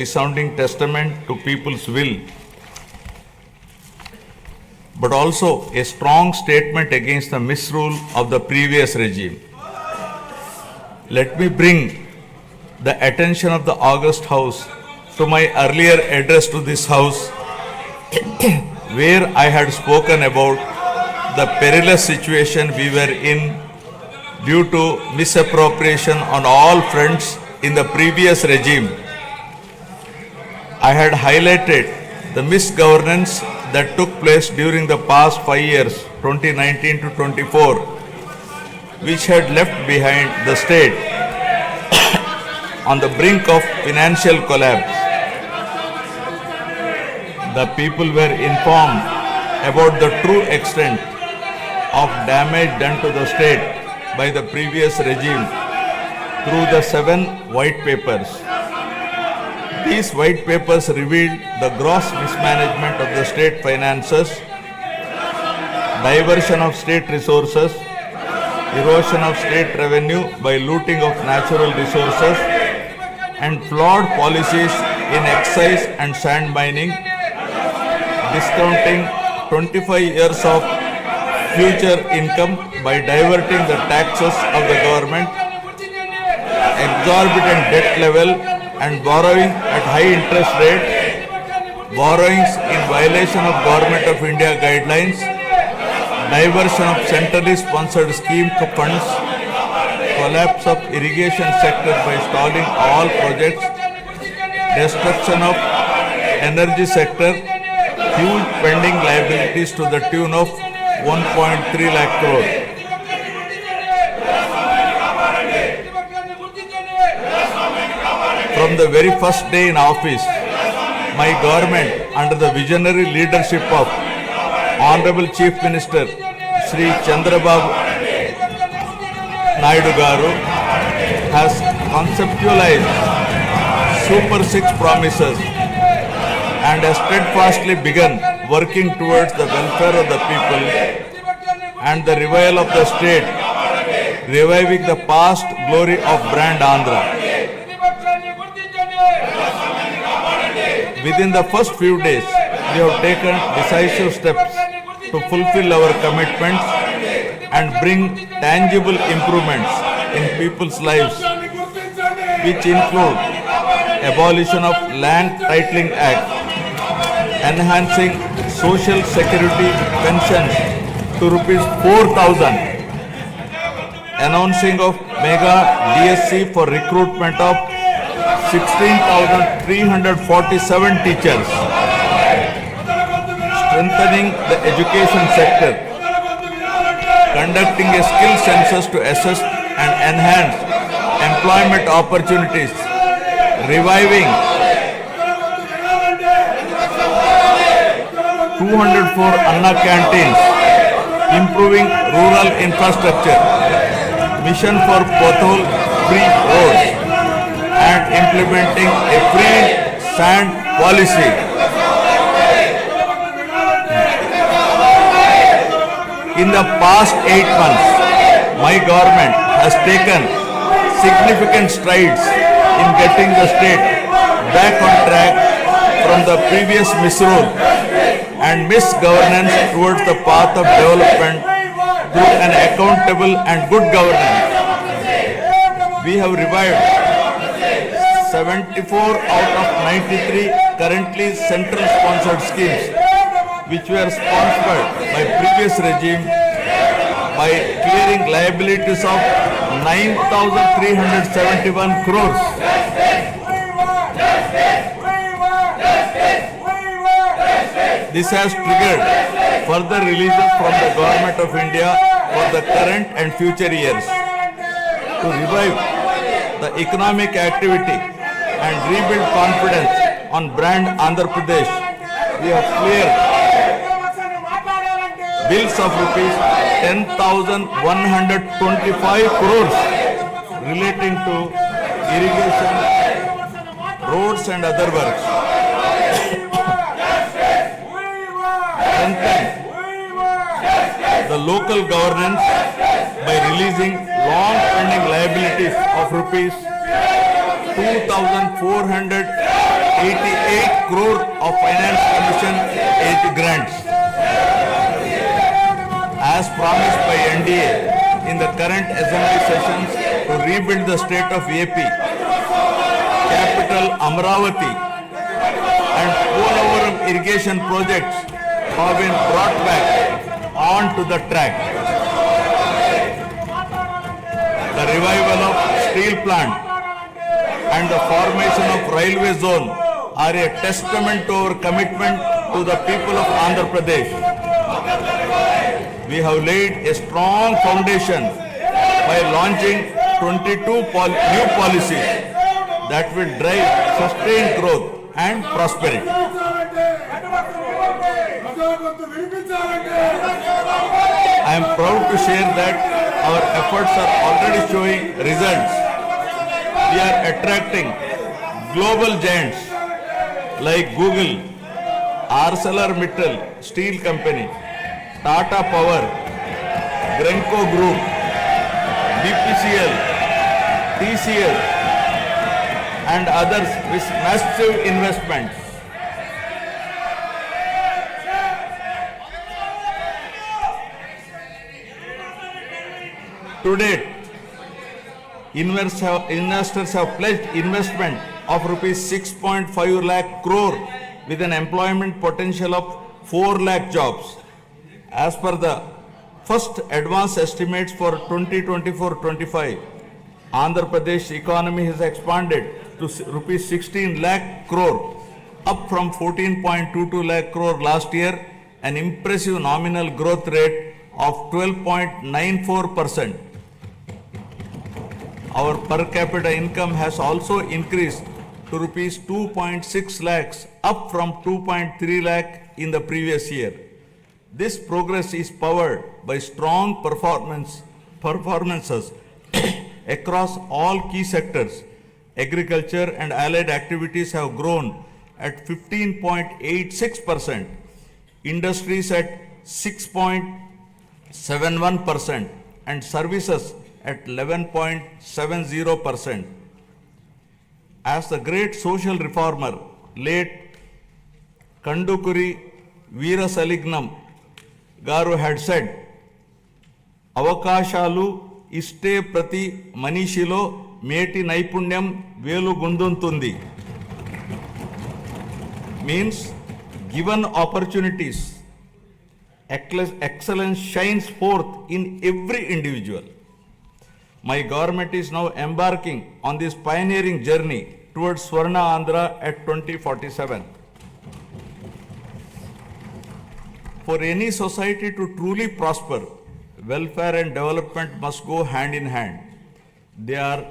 resounding testament to people's will, but also a strong statement against the misrule of the previous regime. Let me bring the attention of the August House to my earlier address to this House, where I had spoken about the perilous situation we were in due to misappropriation on all fronts in the previous regime. I had highlighted the misgovernance that took place during the past 5 years, 2019 to 24, which had left behind the state on the brink of financial collapse. The people were informed about the true extent of damage done to the state by the previous regime through the 7 white papers. These white papers revealed the gross mismanagement of the state finances, diversion of state resources, erosion of state revenue by looting of natural resources, and flawed policies in excise and sand mining, discounting 25 years of future income by diverting the taxes of the government, exorbitant debt level and borrowing at high interest rate, borrowings in violation of Government of India guidelines, diversion of centrally sponsored scheme funds, collapse of irrigation sector by stalling all projects, destruction of energy sector, huge pending liabilities to the tune of 1.3 lakh crore. From the very first day in office, my government, under the visionary leadership of Honorable Chief Minister Shri Chandrababu Garu, has conceptualized Super 6 promises and has steadfastly begun working towards the welfare of the people and the revival of the state, reviving the past glory of brand Andhra. Within the first few days, we have taken decisive steps to fulfill our commitments and bring tangible improvements in people's lives, which include abolition of Land Titling Act, enhancing social security pensions to rupees 4,000, announcing of mega DSC for recruitment of 16,347 teachers, strengthening the education sector, conducting a skill census to assess and enhance employment opportunities, reviving 204 Anna canteens, improving rural infrastructure, mission for pothole-free roads, and implementing a free sand policy. In the past 8 months, my government has taken significant strides in getting the state back on track from the previous misrule and misgovernance towards the path of development through an accountable and good governance. We have revived 74 out of 93 currently central sponsored schemes which were sponsored by previous regime by clearing liabilities of 9,371 crores. This has triggered further releases from the Government of India for the current and future years. To revive the economic activity and rebuild confidence on brand Andhra Pradesh, we have cleared bills of rupees 10,125 crores relating to irrigation, roads and other works. Strengthen the local governance by releasing long pending liabilities of rupees 2,400 88 crore of finance commission age grants. As promised by NDA in the current assembly sessions to rebuild the state of AP, capital Amravati and Polavaram irrigation projects have been brought back onto the track. The revival of steel plant and the formation of railway zone are a testament to our commitment to the people of Andhra Pradesh. We have laid a strong foundation by launching 22 new policies that will drive sustained growth and prosperity. I am proud to share that our efforts are already showing results. We are attracting global giants like Google, ArcelorMittal Steel Company, Tata Power, Grenco Group, BPCL, TCL, and others with massive investments. To date, investors have pledged investment of rupees 6.5 lakh crore with an employment potential of 4 lakh jobs. As per the first advance estimates for 2024-25, Andhra Pradesh economy has expanded to rupees 16 lakh crore, up from 14.22 lakh crore last year, an impressive nominal growth rate of 12.94%. Our per capita income has also increased to rupees 2.6 lakhs, up from 2.3 lakh in the previous year. This progress is powered by strong performances across all key sectors. Agriculture and allied activities have grown at 15.86%, industries at 6.71%, and services at 11.70%. As the great social reformer, late Kandukuri Veerasalignam Garu had said, Avakashalu iste prati manishilo meti naipunyam velu gunduntundi. Means, given opportunities, excellence shines forth in every individual. My government is now embarking on this pioneering journey towards Swarna Andhra at 2047. For any society to truly prosper, welfare and development must go hand in hand. They are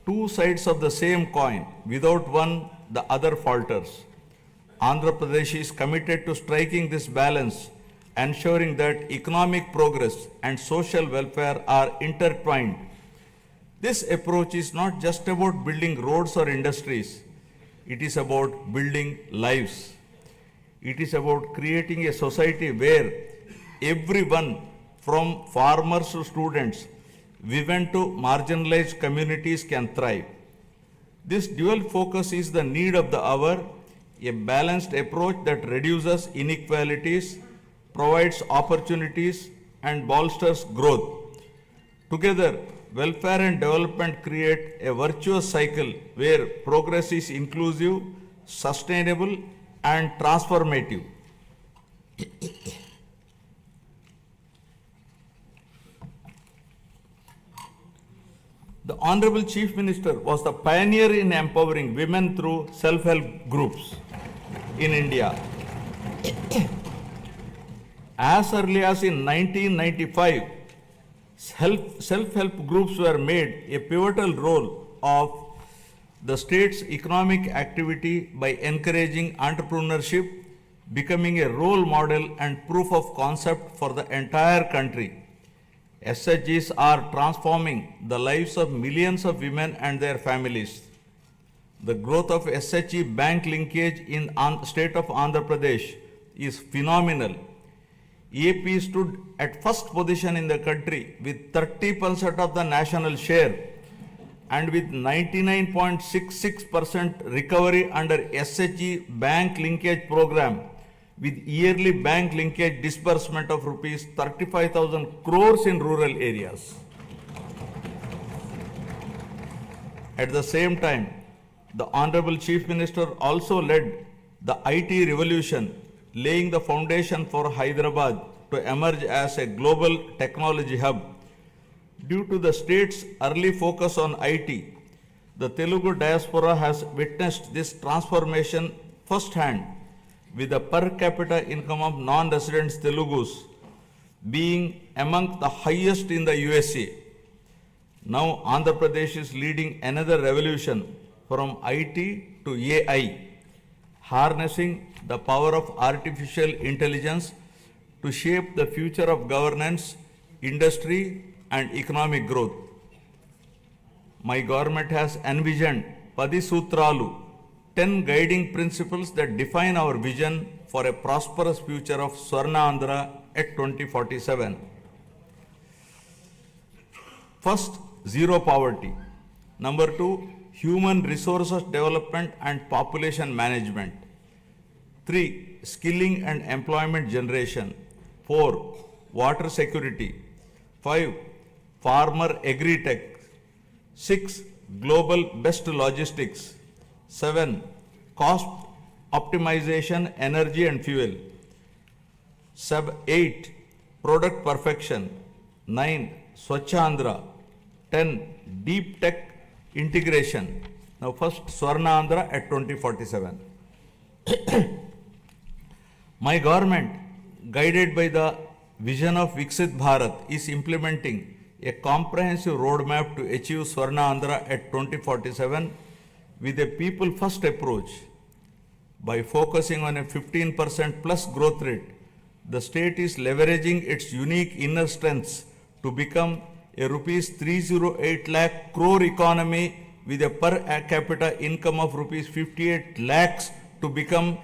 two sides of the same coin. Without one, the other falters. Andhra Pradesh is committed to striking this balance, ensuring that economic progress and social welfare are intertwined. This approach is not just about building roads or industries. It is about building lives. It is about creating a society where everyone, from farmers to students, women to marginalized communities, can thrive. This dual focus is the need of the hour, a balanced approach that reduces inequalities, provides opportunities, and bolsters growth. Together, welfare and development create a virtuous cycle where progress is inclusive, sustainable, and transformative. The Honorable Chief Minister was the pioneer in empowering women through self-help groups in India. As early as in 1995, self-help groups were made a pivotal role of the state's economic activity by encouraging entrepreneurship, becoming a role model and proof of concept for the entire country. SHGs are transforming the lives of millions of women and their families. The growth of SHG bank linkage in the state of Andhra Pradesh is phenomenal. AP stood at first position in the country with 30% of the national share. and with 99.66% recovery under SHG bank linkage program, with yearly bank linkage disbursement of rupees 35,000 crores in rural areas. At the same time, the Honorable Chief Minister also led the IT revolution, laying the foundation for Hyderabad to emerge as a global technology hub. Due to the state's early focus on IT, the Telugu diaspora has witnessed this transformation firsthand, with the per capita income of non-resident Telugus being among the highest in the USA. Now Andhra Pradesh is leading another revolution from IT to AI, harnessing the power of artificial intelligence to shape the future of governance, industry, and economic growth. My government has envisioned 10 Sutralu, 10 guiding principles that define our vision for a prosperous future of Swarna Andhra at 2047. First, zero poverty. Number 2, human resources development and population management. 3, skilling and employment generation. 4, water security. 5, farmer agri-tech. 6, global best logistics. 7, cost optimization, energy and fuel. 8, product perfection. 9, Swachha Andhra. 10, deep tech integration. Now first, Swarna Andhra at 2047. My government, guided by the vision of Viksit Bharat, is implementing a comprehensive roadmap to achieve Swarna Andhra at 2047 with a people-first approach. By focusing on a 15% plus growth rate, the state is leveraging its unique inner strengths to become a rupees 308 lakh crore economy with a per capita income of rupees 58 lakhs to become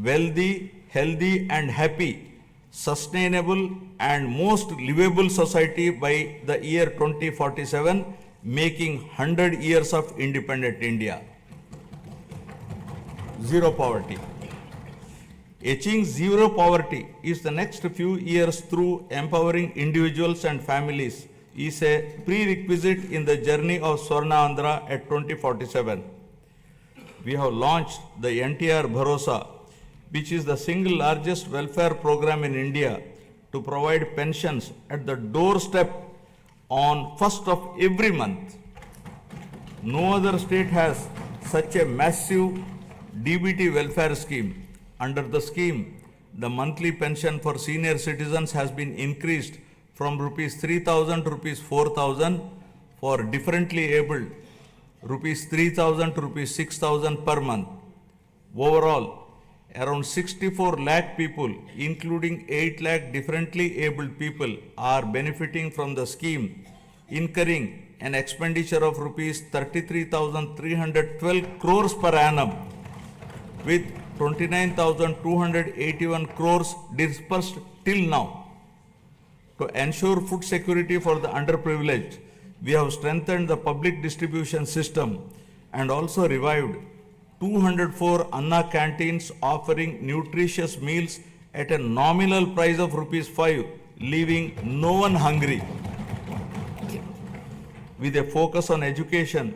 wealthy, healthy and happy, sustainable and most livable society by the year 2047, making 100 years of independent India. Zero poverty. Achieving zero poverty is the next few years through empowering individuals and families is a prerequisite in the journey of Swarna Andhra at 2047. We have launched the NTR Bharosa, which is the single largest welfare program in India to provide pensions at the doorstep on 1st of every month. No other state has such a massive DBT welfare scheme. Under the scheme, the monthly pension for senior citizens has been increased from rupees 3,000 to rupees 4,000, for differently abled rupees 3,000 to rupees 6,000 per month. Overall, around 64 lakh people, including 8 lakh differently abled people, are benefiting from the scheme, incurring an expenditure of rupees 33,312 crores per annum, with 29,281 crores dispersed till now. To ensure food security for the underprivileged, we have strengthened the public distribution system and also revived 204 Anna canteens offering nutritious meals at a nominal price of rupees 5, leaving no one hungry. With a focus on education,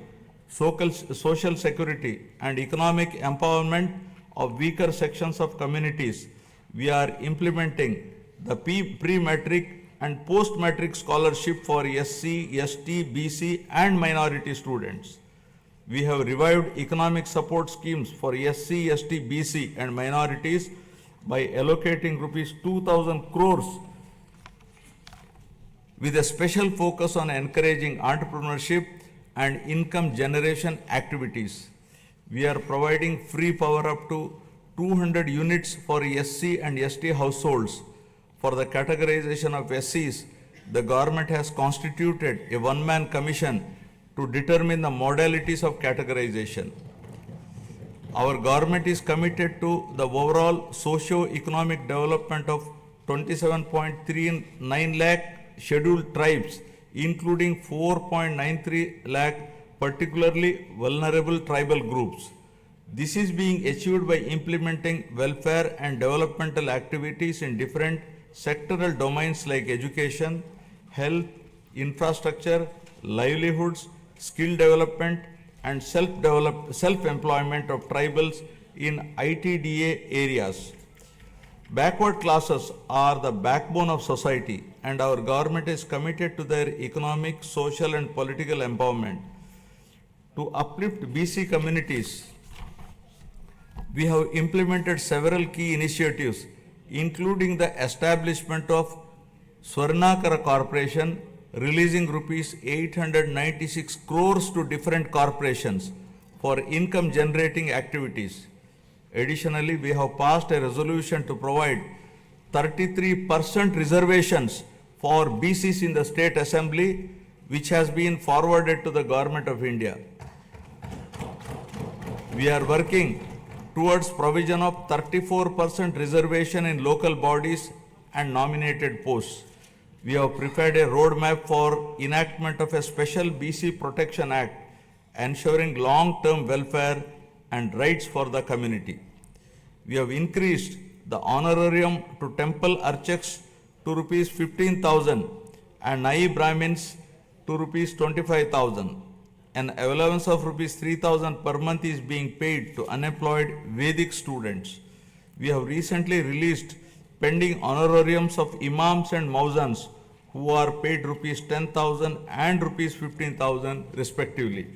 social security and economic empowerment of weaker sections of communities, we are implementing the pre-matric and post-matric scholarship for SC, ST, BC and minority students. We have revived economic support schemes for SC, ST, BC and minorities by allocating rupees 2,000 crores with a special focus on encouraging entrepreneurship and income generation activities. We are providing free power up to 200 units for SC and ST households. For the categorization of SCs, the government has constituted a one-man commission to determine the modalities of categorization. Our government is committed to the overall socio-economic development of 27.39 lakh scheduled tribes, including 4.93 lakh particularly vulnerable tribal groups. This is being achieved by implementing welfare and developmental activities in different sectoral domains like education, health, infrastructure, livelihoods, skill development, and self-employment of tribals in ITDA areas. Backward classes are the backbone of society, and our government is committed to their economic, social, and political empowerment. To uplift BC communities, we have implemented several key initiatives, including the establishment of Swarnakara Corporation, releasing rupees 896 crores to different corporations for income generating activities. Additionally, we have passed a resolution to provide 33% reservations for BCs in the State Assembly, which has been forwarded to the Government of India. We are working towards provision of 34% reservation in local bodies and nominated posts. We have prepared a roadmap for enactment of a special BC Protection Act, ensuring long-term welfare and rights for the community. We have increased the honorarium to temple archaks to rupees 15,000 and Nai Brahmins to rupees 25,000. An allowance of rupees 3,000 per month is being paid to unemployed Vedic students. We have recently released pending honorariums of imams and mauzans who are paid rupees 10,000 and rupees 15,000 respectively.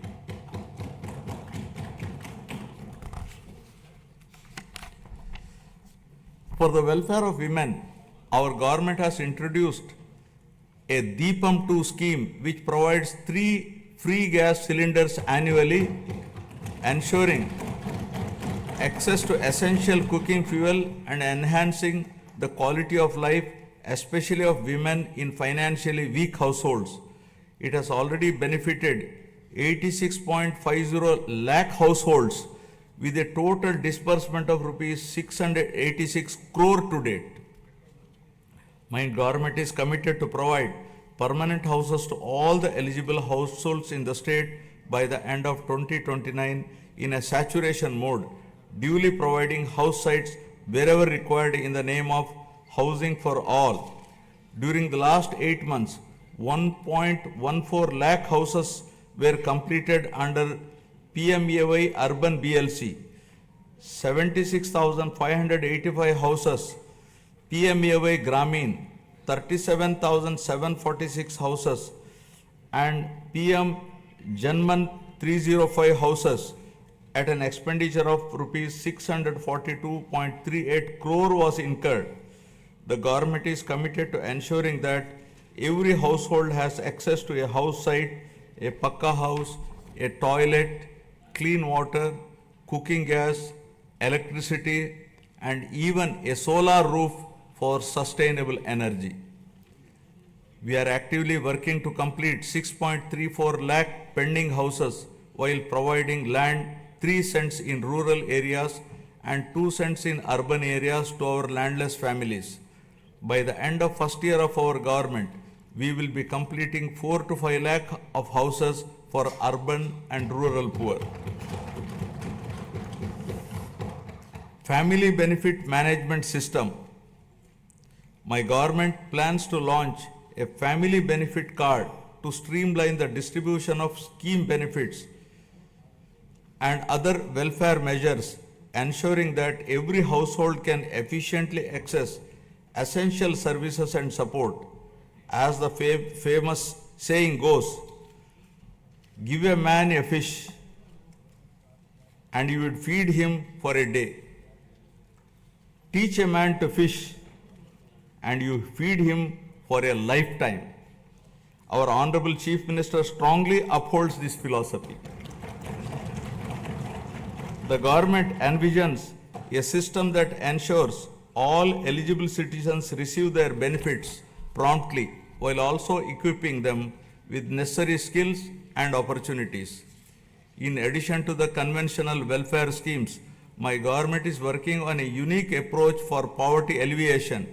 For the welfare of women, our government has introduced a Deepam 2 scheme which provides 3 free gas cylinders annually, ensuring access to essential cooking fuel and enhancing the quality of life, especially of women in financially weak households. It has already benefited 86.50 lakh households with a total disbursement of rupees 686 crore to date. My government is committed to provide permanent houses to all the eligible households in the state by the end of 2029 in a saturation mode, duly providing house sites wherever required in the name of housing for all. During the last 8 months, 1.14 lakh houses were completed under PMAY Urban BLC, 76,585 houses PMAY Gramin, 37,746 houses, and PM Janman 305 houses at an expenditure of rupees 642.38 crore was incurred. The government is committed to ensuring that every household has access to a house site, a pakka house, a toilet, clean water, cooking gas, electricity, and even a solar roof for sustainable energy. We are actively working to complete 6.34 lakh pending houses while providing land 3 cents in rural areas and 2 cents in urban areas to our landless families. By the end of first year of our government, we will be completing 4 to 5 lakh of houses for urban and rural poor. Family Benefit Management System. My government plans to launch a family benefit card to streamline the distribution of scheme benefits and other welfare measures, ensuring that every household can efficiently access essential services and support. As the famous saying goes, give a man a fish and you would feed him for a day. Teach a man to fish and you feed him for a lifetime. Our Honorable Chief Minister strongly upholds this philosophy. The government envisions a system that ensures all eligible citizens receive their benefits promptly while also equipping them with necessary skills and opportunities. In addition to the conventional welfare schemes, my government is working on a unique approach for poverty alleviation,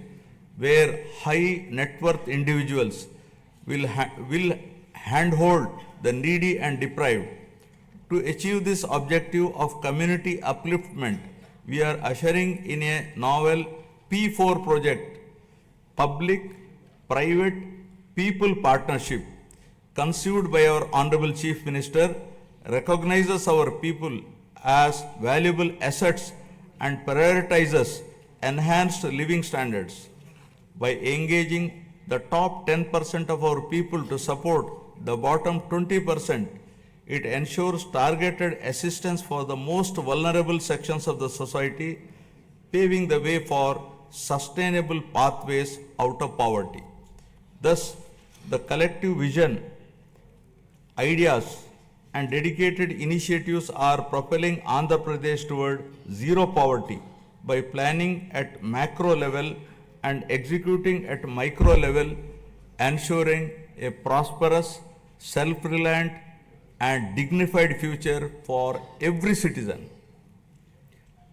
where high net worth individuals will handhold the needy and deprived To achieve this objective of community upliftment, we are ushering in a novel P4 project, public, private, people partnership, conceived by our Honorable Chief Minister, recognizes our people as valuable assets and prioritizes enhanced living standards. By engaging the top 10% of our people to support the bottom 20%, it ensures targeted assistance for the most vulnerable sections of the society, paving the way for sustainable pathways out of poverty. Thus, the collective vision, ideas, and dedicated initiatives are propelling Andhra Pradesh toward zero poverty by planning at macro level and executing at micro level, ensuring a prosperous, self-reliant, and dignified future for every citizen.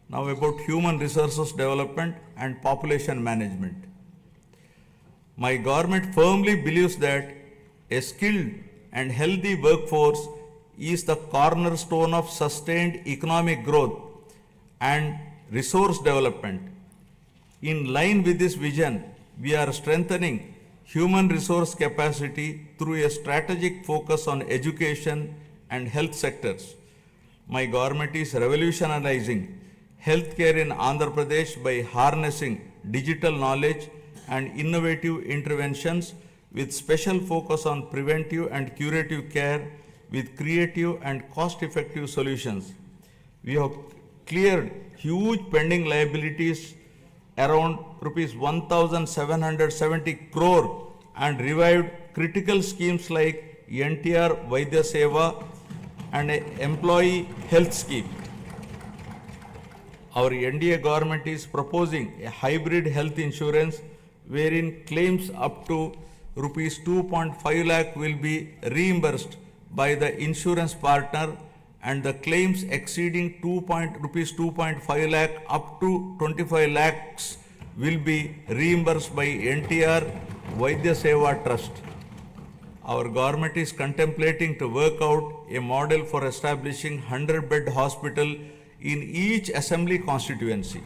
Now about human resources development and population management. My government firmly believes that a skilled and healthy workforce is the cornerstone of sustained economic growth and resource development. In line with this vision, we are strengthening human resource capacity through a strategic focus on education and health sectors. My government is revolutionizing healthcare in Andhra Pradesh by harnessing digital knowledge and innovative interventions with special focus on preventive and curative care with creative and cost-effective solutions. We have cleared huge pending liabilities around rupees 1,770 crore and revived critical schemes like NTR Vaidya Seva and an employee health scheme. Our NDA government is proposing a hybrid health insurance wherein claims up to rupees 2.5 lakh will be reimbursed by the insurance partner and the claims exceeding rupees 2.5 lakh up to 25 lakhs will be reimbursed by NTR Vaidya Seva Trust. Our government is contemplating to work out a model for establishing 100-bed hospital in each assembly constituency.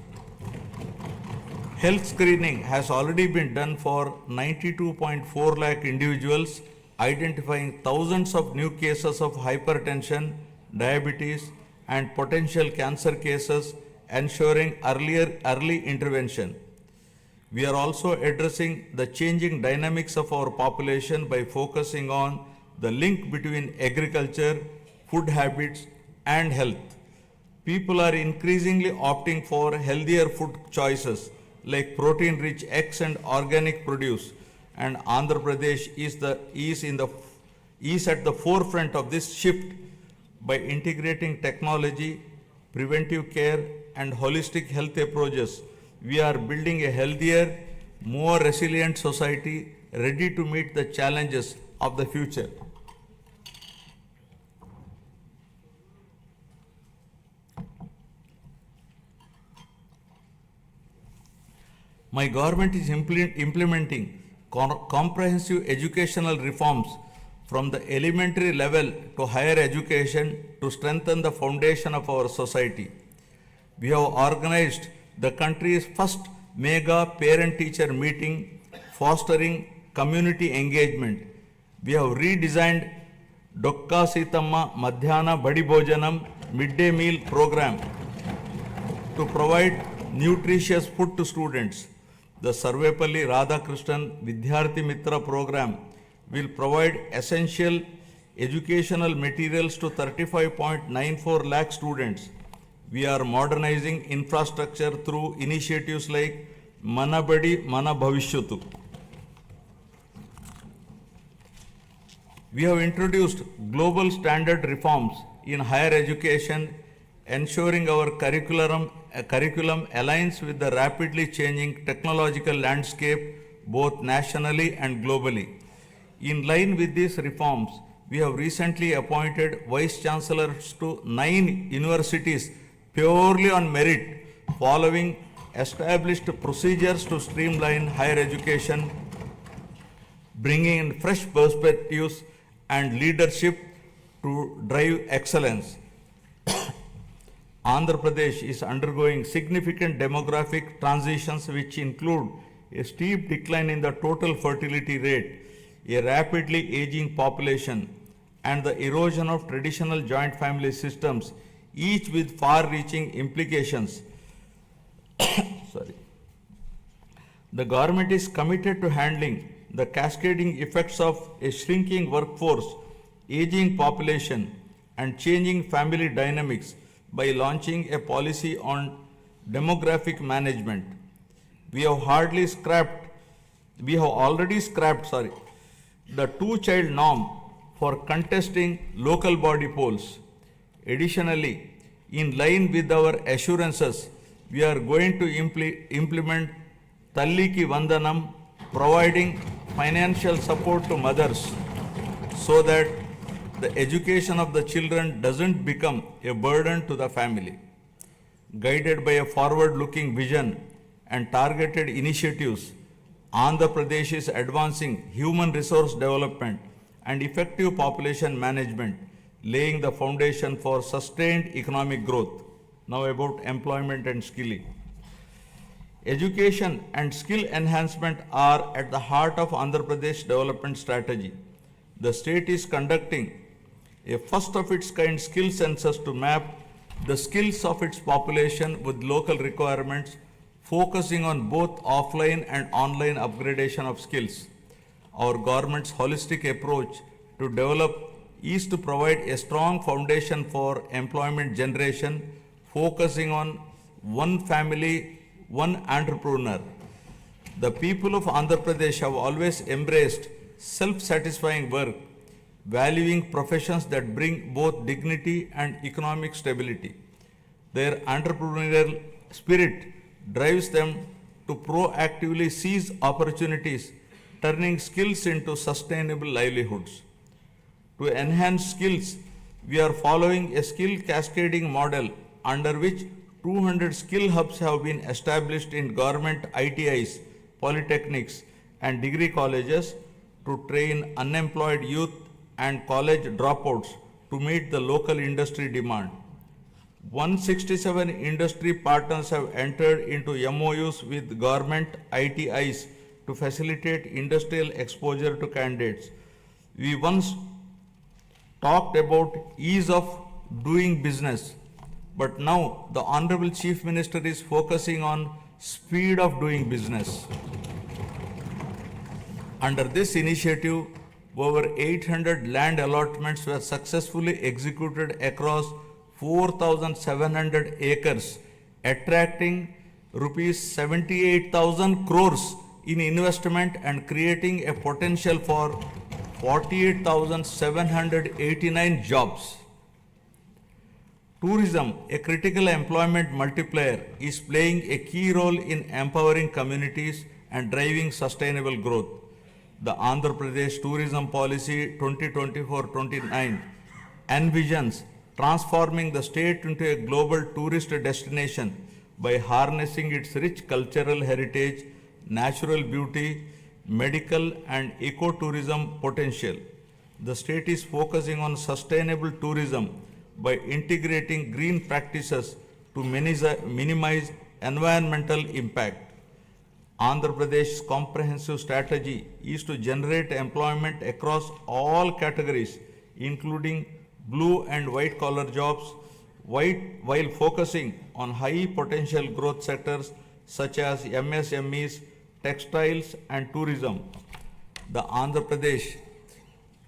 Health screening has already been done for 92.4 lakh individuals, identifying thousands of new cases of hypertension, diabetes, and potential cancer cases, ensuring early intervention. We are also addressing the changing dynamics of our population by focusing on the link between agriculture, food habits, and health. People are increasingly opting for healthier food choices like protein-rich eggs and organic produce, and Andhra Pradesh is at the forefront of this shift by integrating technology, preventive care, and holistic health approaches. We are building a healthier, more resilient society ready to meet the challenges of the future. My government is implementing comprehensive educational reforms from the elementary level to higher education to strengthen the foundation of our society. We have organized the country's first mega parent-teacher meeting, fostering community engagement. We have redesigned Dokka Sitamma Madhyana Badi Bhojanam midday meal program to provide nutritious food to students. The Sarvepalli Radhakrishnan Vidyarthi Mitra program will provide essential educational materials to 35.94 lakh students. We are modernizing infrastructure through initiatives like Mana Badi Mana Bhavishyatu. We have introduced global standard reforms in higher education, ensuring our curriculum aligns with the rapidly changing technological landscape both nationally and globally. In line with these reforms, we have recently appointed vice chancellors to 9 universities purely on merit, following established procedures to streamline higher education, bringing in fresh perspectives and leadership to drive excellence. Andhra Pradesh is undergoing significant demographic transitions which include a steep decline in the total fertility rate, a rapidly aging population, and the erosion of traditional joint family systems, each with far-reaching implications. Sorry. The government is committed to handling the cascading effects of a shrinking workforce, aging population, and changing family dynamics by launching a policy on demographic management. We have already scrapped the two-child norm for contesting local body polls. Additionally, in line with our assurances, we are going to implement Talliki Vandanam, providing financial support to mothers so that the education of the children doesn't become a burden to the family. Guided by a forward-looking vision and targeted initiatives, Andhra Pradesh is advancing human resource development and effective population management, laying the foundation for sustained economic growth. Now about employment and skilling. Education and skill enhancement are at the heart of Andhra Pradesh development strategy. The state is conducting a first of its kind skill census to map the skills of its population with local requirements, focusing on both offline and online upgradation of skills. Our government's holistic approach to develop is to provide a strong foundation for employment generation, focusing on one family, one entrepreneur. The people of Andhra Pradesh have always embraced self-satisfying work, valuing professions that bring both dignity and economic stability. Their entrepreneurial spirit drives them to proactively seize opportunities, turning skills into sustainable livelihoods. To enhance skills, we are following a skill cascading model under which 200 skill hubs have been established in government ITIs, polytechnics, and degree colleges to train unemployed youth and college dropouts to meet the local industry demand. 167 industry partners have entered into MOUs with government ITIs to facilitate industrial exposure to candidates. We once talked about ease of doing business, but now the Honorable Chief Minister is focusing on speed of doing business. Under this initiative, over 800 land allotments were successfully executed across 4,700 acres, attracting rupees 78,000 crores in investment and creating a potential for 48,789 jobs. Tourism, a critical employment multiplier, is playing a key role in empowering communities and driving sustainable growth. The Andhra Pradesh Tourism Policy 2024-29 envisions transforming the state into a global tourist destination by harnessing its rich cultural heritage, natural beauty, medical and ecotourism potential. The state is focusing on sustainable tourism by integrating green practices to minimize environmental impact. Andhra Pradesh's comprehensive strategy is to generate employment across all categories, including blue and white collar jobs, while focusing on high potential growth sectors such as MSMEs, textiles and tourism. The Andhra Pradesh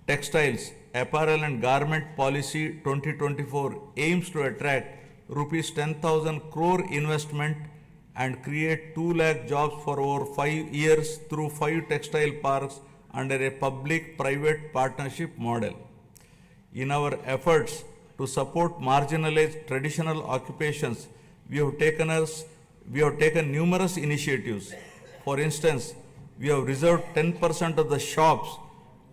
Textiles, Apparel and Garment Policy 2024 aims to attract rupees 10,000 crore investment and create 2 lakh jobs for over 5 years through 5 textile parks under a public-private partnership model. In our efforts to support marginalized traditional occupations, we have taken numerous initiatives. For instance, we have reserved 10% of the shops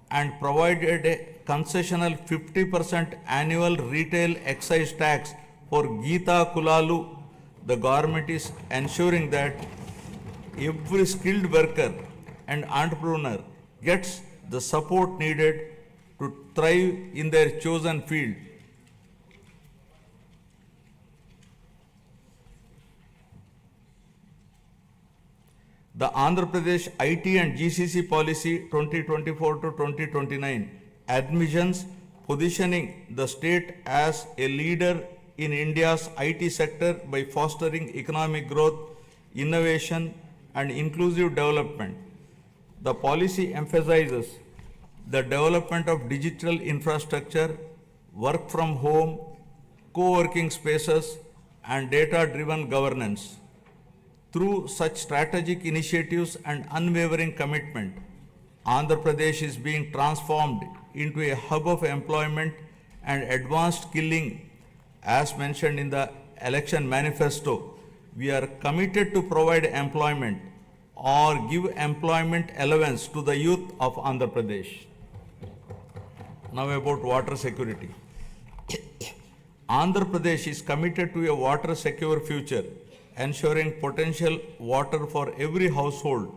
and provided a concessional 50% annual retail excise tax for Geeta Kulalu. The government is ensuring that every skilled worker and entrepreneur gets the support needed to thrive in their chosen field. The Andhra Pradesh IT and GCC policy 2024 to 2029 admissions positioning the state as a leader in India's IT sector by fostering economic growth, innovation, and inclusive development. The policy emphasizes the development of digital infrastructure, work from home, co-working spaces, and data-driven governance. Through such strategic initiatives and unwavering commitment, Andhra Pradesh is being transformed into a hub of employment and advanced skilling. As mentioned in the election manifesto, we are committed to provide employment or give employment allowance to the youth of Andhra Pradesh. Now about water security. Andhra Pradesh is committed to a water secure future, ensuring potential water for every household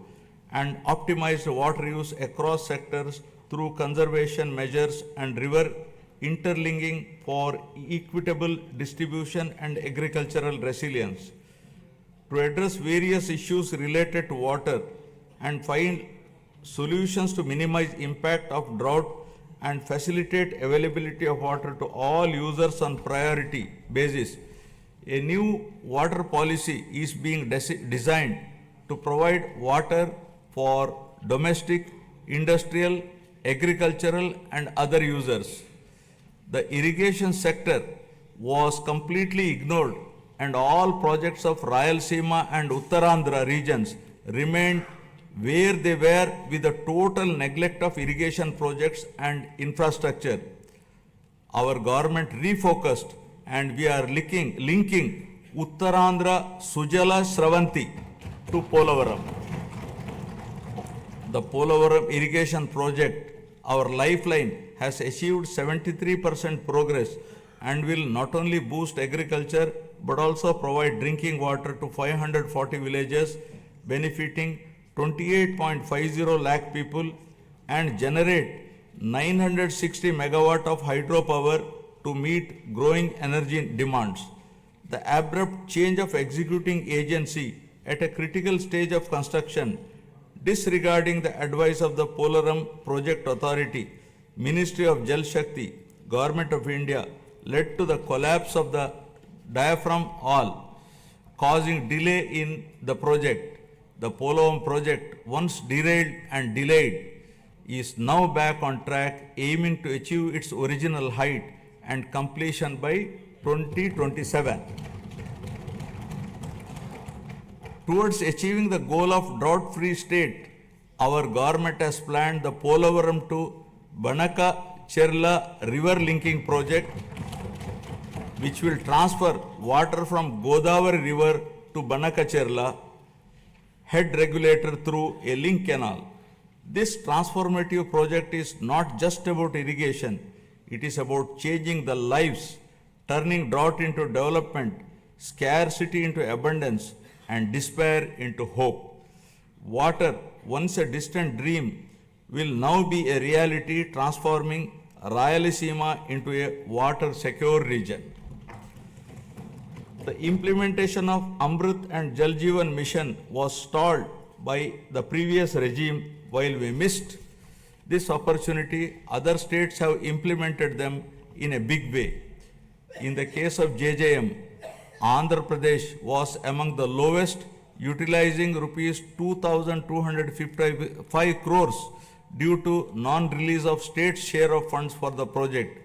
and optimized water use across sectors through conservation measures and river interlinking for equitable distribution and agricultural resilience. To address various issues related to water and find solutions to minimize impact of drought and facilitate availability of water to all users on priority basis, a new water policy is being designed to provide water for domestic, industrial, agricultural, and other users. The irrigation sector was completely ignored, and all projects of Rayalaseema and Uttarandhra regions remained where they were with the total neglect of irrigation projects and infrastructure. Our government refocused and we are linking Uttarandhra Sujala Sravanti to Polavaram. The Polavaram irrigation project, our lifeline, has achieved 73% progress and will not only boost agriculture but also provide drinking water to 540 villages, benefiting 28.50 lakh people and generate 960 megawatt of hydropower to meet growing energy demands. The abrupt change of executing agency at a critical stage of construction, disregarding the advice of the Polaram Project Authority, Ministry of Jal Shakti, Government of India, led to the collapse of the diaphragm wall, causing delay in the project. The Polaram project, once derailed and delayed, is now back on track, aiming to achieve its original height and completion by 2027. Towards achieving the goal of drought-free state, our government has planned the Polavaram to Banaka-Cherla river linking project, which will transfer water from Godavari river to Banaka-Cherla head regulator through a link canal. This transformative project is not just about irrigation, it is about changing the lives, turning drought into development, scarcity into abundance, and despair into hope. Water, once a distant dream, will now be a reality, transforming Rayalaseema into a water secure region. The implementation of Amrit and Jal Jeevan mission was stalled by the previous regime. While we missed this opportunity, other states have implemented them in a big way. In the case of JJM, Andhra Pradesh was among the lowest, utilizing rupees 2,255 crores due to non-release of state's share of funds for the project.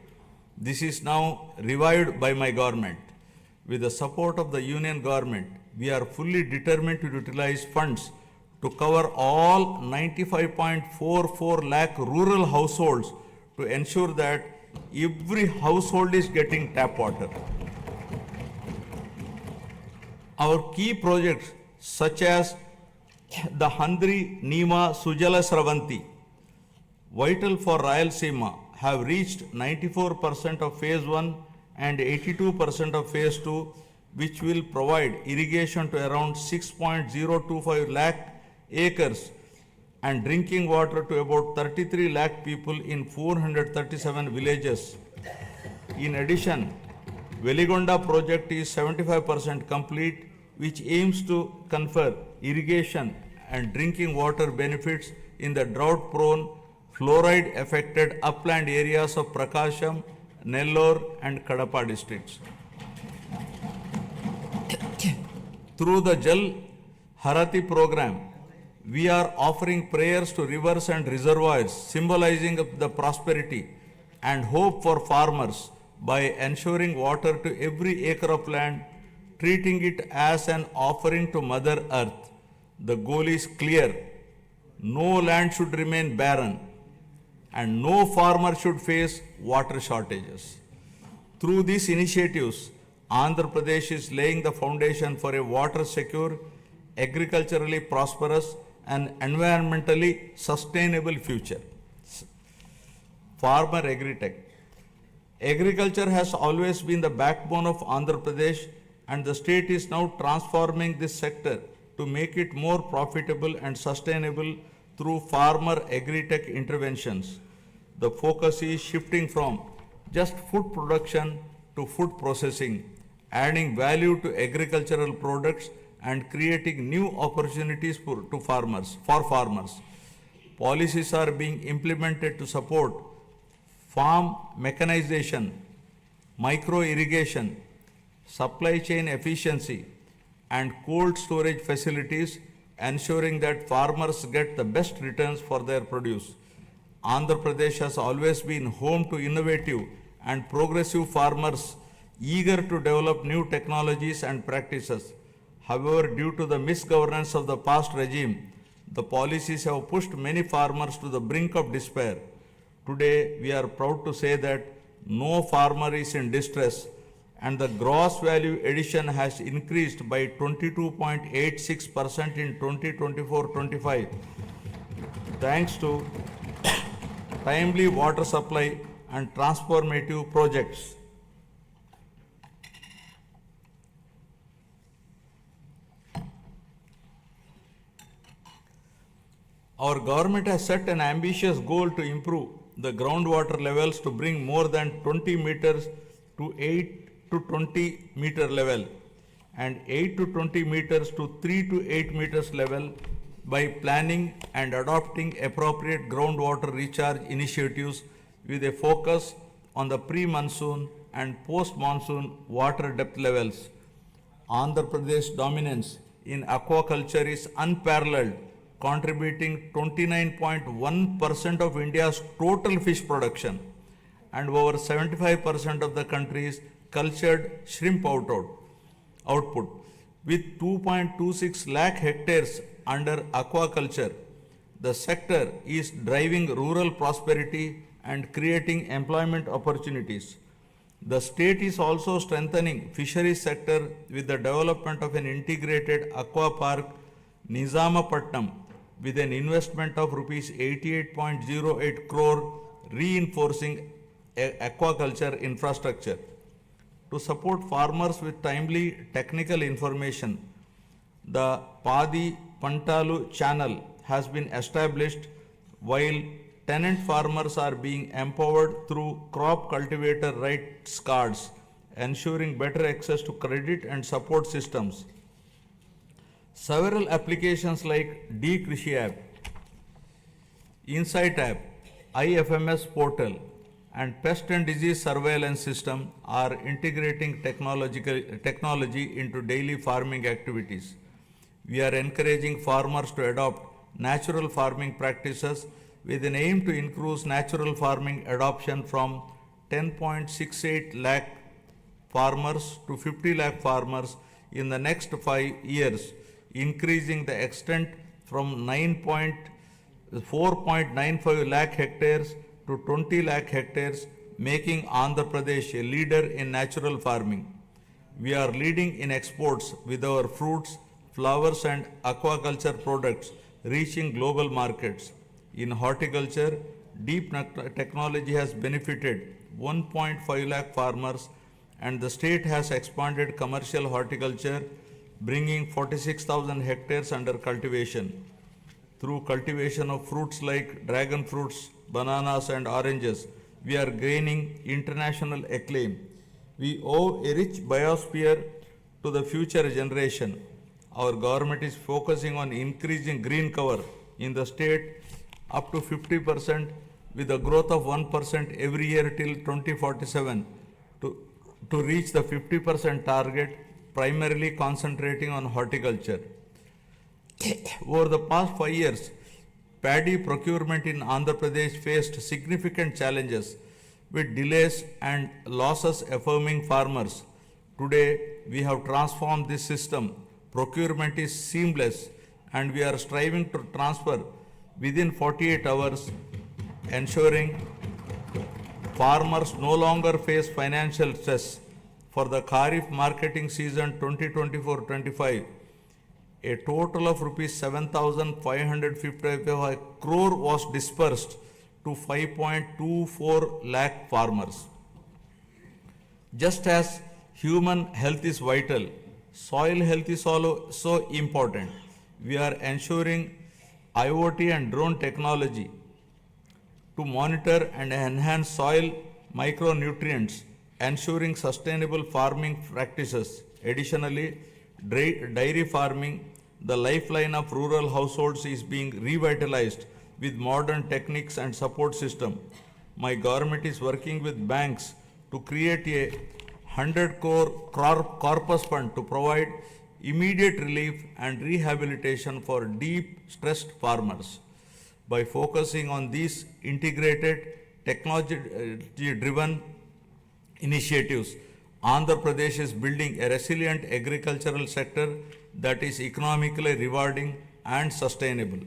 This is now revived by my government. With the support of the union government, we are fully determined to utilize funds to cover all 95.44 lakh rural households to ensure that every household is getting tap water. Our key projects such as the Handri Nima Sujala Sravanti, vital for Rayalaseema, have reached 94% of phase 1 and 82% of phase 2, which will provide irrigation to around 6.025 lakh acres and drinking water to about 33 lakh people in 437 villages. In addition, Veligonda project is 75% complete, which aims to confer irrigation and drinking water benefits in the drought-prone, fluoride-affected upland areas of Prakasham, Nellore and Kadapa districts. Through the Jal Harati program, we are offering prayers to rivers and reservoirs, symbolizing the prosperity and hope for farmers by ensuring water to every acre of land, treating it as an offering to Mother Earth. The goal is clear: no land should remain barren, and no farmer should face water shortages. Through these initiatives, Andhra Pradesh is laying the foundation for a water secure, agriculturally prosperous, and environmentally sustainable future. Farmer Agritech. Agriculture has always been the backbone of Andhra Pradesh, and the state is now transforming this sector to make it more profitable and sustainable through farmer agritech interventions. The focus is shifting from just food production to food processing, adding value to agricultural products and creating new opportunities for farmers. Policies are being implemented to support farm mechanization, micro irrigation, supply chain efficiency, and cold storage facilities, ensuring that farmers get the best returns for their produce. Andhra Pradesh has always been home to innovative and progressive farmers eager to develop new technologies and practices. However, due to the misgovernance of the past regime, the policies have pushed many farmers to the brink of despair. Today, we are proud to say that no farmer is in distress, and the gross value addition has increased by 22.86% in 2024-25, thanks to timely water supply and transformative projects. Our government has set an ambitious goal to improve the groundwater levels to bring more than 20 meters to 8 to 20 meter level and 8 to 20 meters to 3 to 8 meters level by planning and adopting appropriate groundwater recharge initiatives with a focus on the pre-monsoon and post-monsoon water depth levels. Andhra Pradesh dominance in aquaculture is unparalleled, contributing 29.1% of India's total fish production and over 75% of the country's cultured shrimp output. With 2.26 lakh hectares under aquaculture, the sector is driving rural prosperity and creating employment opportunities. The state is also strengthening fisheries sector with the development of an integrated aqua park, Nizamapatnam, with an investment of rupees 88.08 crore, reinforcing aquaculture infrastructure. To support farmers with timely technical information, the Padi Pantalu channel has been established, while tenant farmers are being empowered through crop cultivator rights cards, ensuring better access to credit and support systems. Several applications like D-Krishi app, Insight app, IFMS portal, and pest and disease surveillance system are integrating technology into daily farming activities. We are encouraging farmers to adopt natural farming practices with an aim to increase natural farming adoption from 10.68 lakh farmers to 50 lakh farmers in the next 5 years, increasing the extent from 4.95 lakh hectares to 20 lakh hectares, making Andhra Pradesh a leader in natural farming. We are leading in exports with our fruits, flowers and aquaculture products reaching global markets. In horticulture, deep technology has benefited 1.5 lakh farmers, and the state has expanded commercial horticulture, bringing 46,000 hectares under cultivation. through cultivation of fruits like dragon fruits, bananas, and oranges, we are gaining international acclaim. We owe a rich biosphere to the future generation. Our government is focusing on increasing green cover in the state up to 50% with a growth of 1% every year till 2047 to, to reach the 50% target, primarily concentrating on horticulture. Over the past 5 years, paddy procurement in Andhra Pradesh faced significant challenges with delays and losses affirming farmers. Today, we have transformed this system. Procurement is seamless and we are striving to transfer within 48 hours, ensuring farmers no longer face financial stress. For the Kharif marketing season 2024-25, a total of rupees 7,555 crore was dispersed to 5.24 lakh farmers. Just as human health is vital, soil health is also important. We are ensuring IoT and drone technology to monitor and enhance soil micronutrients, ensuring sustainable farming practices. Additionally, dairy farming, the lifeline of rural households, is being revitalized with modern techniques and support system. My government is working with banks to create a 100 crore corpus fund to provide immediate relief and rehabilitation for deep stressed farmers. By focusing on these integrated technology driven initiatives, Andhra Pradesh is building a resilient agricultural sector that is economically rewarding and sustainable.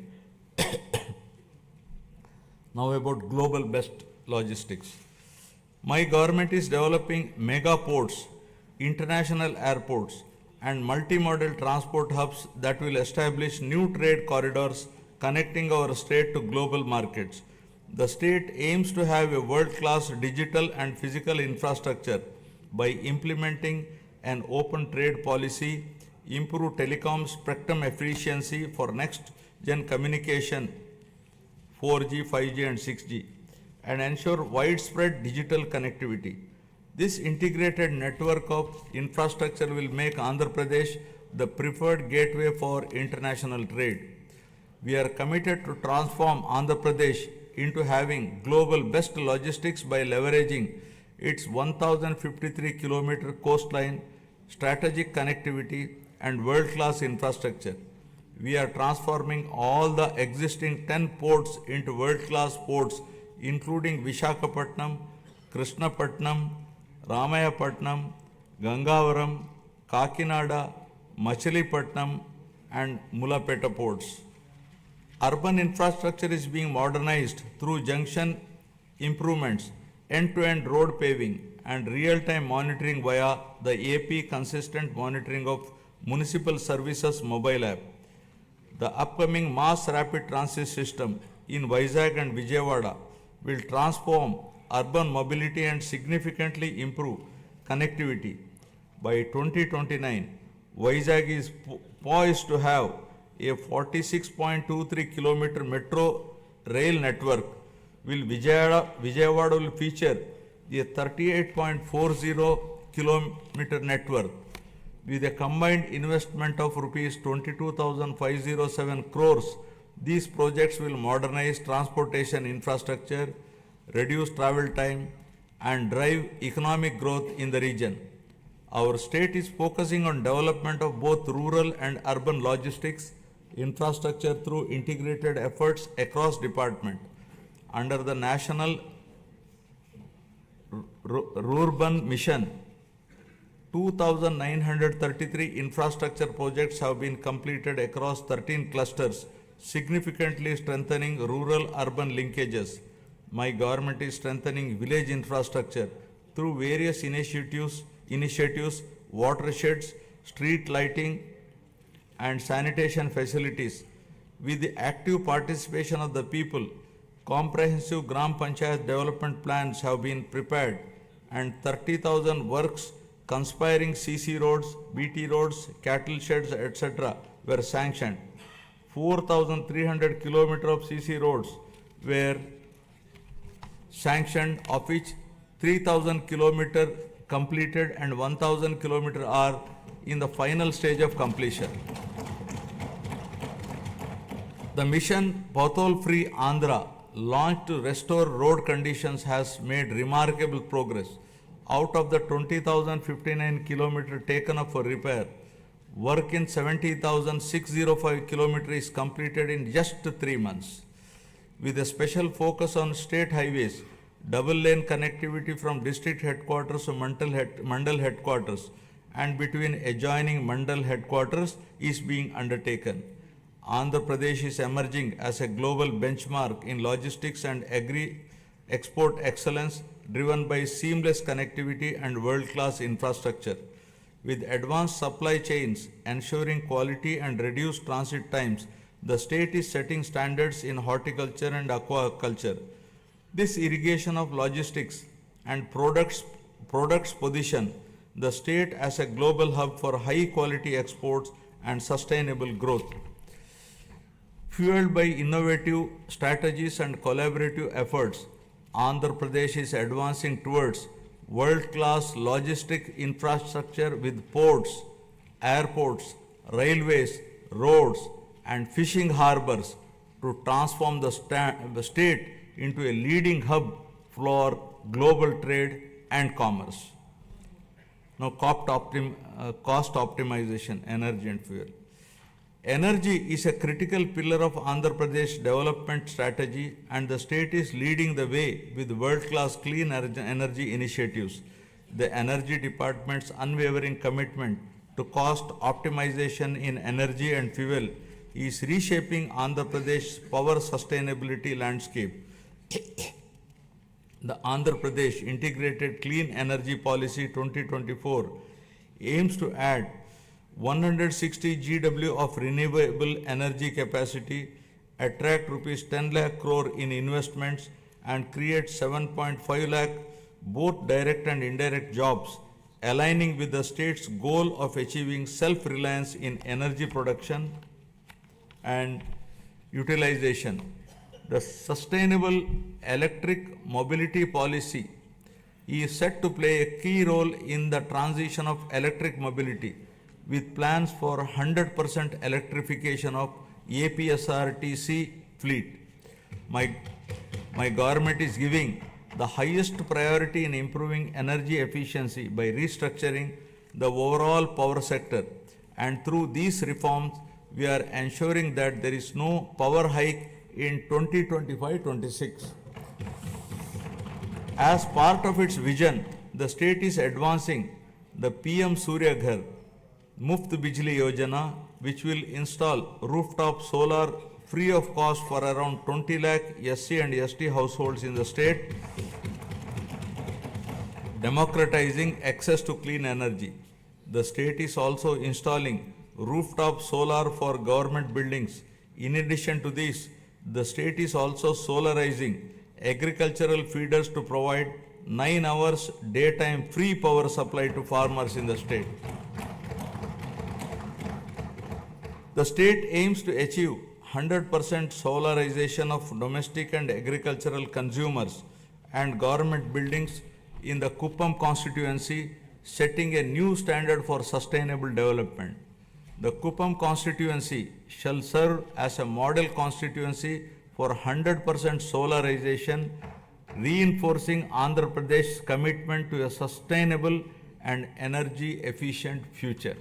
Now about global best logistics. My government is developing mega ports, international airports, and multimodal transport hubs that will establish new trade corridors connecting our state to global markets. The state aims to have a world-class digital and physical infrastructure by implementing an open trade policy, improve telecom spectrum efficiency for next-gen communication, 4G, 5G, and 6G, and ensure widespread digital connectivity. This integrated network of infrastructure will make Andhra Pradesh the preferred gateway for international trade. We are committed to transform Andhra Pradesh into having global best logistics by leveraging its 1053-kilometer coastline, strategic connectivity, and world-class infrastructure. We are transforming all the existing 10 ports into world-class ports, including Vishakhapatnam, Krishnapatnam, Ramayapatnam, Gangavaram, Kakinada, Machilipatnam, and Mulapeta ports. Urban infrastructure is being modernized through junction improvements, end-to-end road paving, and real-time monitoring via the AP Consistent Monitoring of Municipal Services mobile app. The upcoming mass rapid transit system in Vizag and Vijayawada will transform urban mobility and significantly improve connectivity. By 2029, Vizag is poised to have a 46.23 kilometer metro rail network, while Vijayawada will feature a 38.40 kilometer network. With a combined investment of rupees 22,507 crores, these projects will modernize transportation infrastructure, reduce travel time, and drive economic growth in the region. Our state is focusing on development of both rural and urban logistics infrastructure through integrated efforts across departments. Under the National Rural Mission, 2,933 infrastructure projects have been completed across 13 clusters, significantly strengthening rural-urban linkages. My government is strengthening village infrastructure through various initiatives, watersheds, street lighting, and sanitation facilities. With the active participation of the people, comprehensive Gram Panchayat development plans have been prepared and 30,000 works conspiring CC roads, BT roads, cattle sheds, etc. were sanctioned. 4,300 kilometers of CC roads were sanctioned, of which 3,000 kilometers completed and 1,000 kilometers are in the final stage of completion. The mission Pothole Free Andhra, launched to restore road conditions, has made remarkable progress. Out of the 20,059 kilometers taken up for repair, work in 70,605 kilometers is completed in just 3 months. With a special focus on state highways, double lane connectivity from district headquarters to Mandal headquarters and between adjoining Mandal headquarters is being undertaken. Andhra Pradesh is emerging as a global benchmark in logistics and agri-export excellence, driven by seamless connectivity and world-class infrastructure. With advanced supply chains ensuring quality and reduced transit times, the state is setting standards in horticulture and aquaculture. This irrigation of logistics and products position the state as a global hub for high-quality exports and sustainable growth. Fueled by innovative strategies and collaborative efforts, Andhra Pradesh is advancing towards world-class logistic infrastructure with ports, airports, railways, roads, and fishing harbors to transform the state into a leading hub for global trade and commerce. Now, cost optimization, energy and fuel. Energy is a critical pillar of Andhra Pradesh development strategy, and the state is leading the way with world-class clean energy initiatives. The Energy Department's unwavering commitment to cost optimization in energy and fuel is reshaping Andhra Pradesh's power sustainability landscape. The Andhra Pradesh Integrated Clean Energy Policy 2024 aims to add 160 GW of renewable energy capacity, attract rupees 10 lakh crore in investments, and create 7.5 lakh both direct and indirect jobs, aligning with the state's goal of achieving self-reliance in energy production and utilization. The Sustainable Electric Mobility Policy is set to play a key role in the transition of electric mobility, with plans for 100% electrification of APSRTC fleet. My government is giving the highest priority in improving energy efficiency by restructuring the overall power sector, and through these reforms, we are ensuring that there is no power hike in 2025-26. As part of its vision, the state is advancing the PM Surya Ghar Muft Bijli Yojana, which will install rooftop solar free of cost for around 20 lakh SC and ST households in the state, democratizing access to clean energy. The state is also installing rooftop solar for government buildings. In addition to this, the state is also solarizing agricultural feeders to provide 9 hours daytime free power supply to farmers in the state. The state aims to achieve 100% solarization of domestic and agricultural consumers and government buildings in the Kuppam constituency, setting a new standard for sustainable development. The Kuppam constituency shall serve as a model constituency for 100% solarization, reinforcing Andhra Pradesh's commitment to a sustainable and energy efficient future.